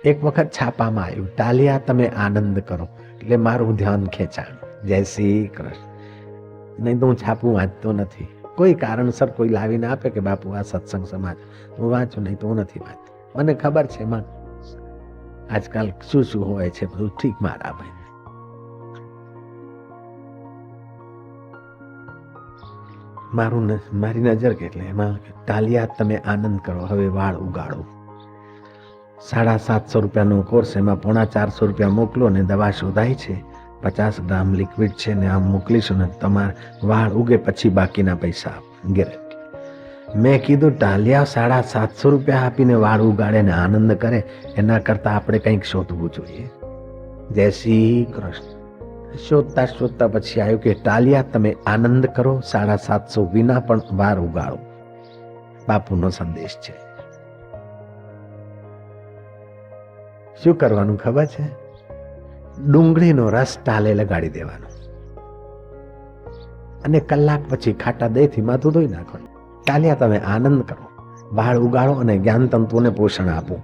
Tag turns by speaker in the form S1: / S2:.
S1: એક વખત છાપામાં આવ્યું, ટાલિયા તમે આનંદ કરો, એટલે મારું ધ્યાન ખેંચાણ. જય શ્રી કૃષ્ણ. નહીં તો હું છાપું વાંચતો નથી. કોઈ કારણસર કોઈ લાવીને આપે કે બાપુ આ સત્સંગ સમાજ, હું વાંચું, નહીં તો હું નથી વાંચતો. મને ખબર છે એમાં આજકાલ શું શું હોય છે બધું ઠીક. મારા ભાઈ મારી નજર કેટલે એમાં ટાલિયા તમે આનંદ કરો, હવે વાળ ઉગાડો. 750 રૂપિયાનો કોર્સ, એમાં 450 રૂપિયા મોકલો ને દવા શોધાય છે, 50 ગ્રામ લિક્વિડ છે ને આમ મોકલીશું ને તમારે વાળ ઉગે પછી બાકીના પૈસા ગેરંટી. મેં કીધું ટાલિયા 750 રૂપિયા આપીને વાળ ઉગાડે ને આનંદ કરે, એના કરતાં આપણે કંઈક શોધવું જોઈએ. જય શ્રી કૃષ્ણ. શોધતા શોધતા પછી આવ્યું કે ટાલિયા તમે આનંદ કરો, 750 વિના પણ વાળ ઉગાડો. બાપુનો સંદેશ છે. શું કરવાનું ખબર છે? ડુંગળીનો રસ ટાલે લગાડી દેવાનો અને કલાક પછી ખાટા દહીંથી માથું ધોઈ નાખવાનું. ટાલિયા તમે આનંદ કરો, વાળ ઉગાડો અને જ્ઞાન તંતુઓને પોષણ આપો.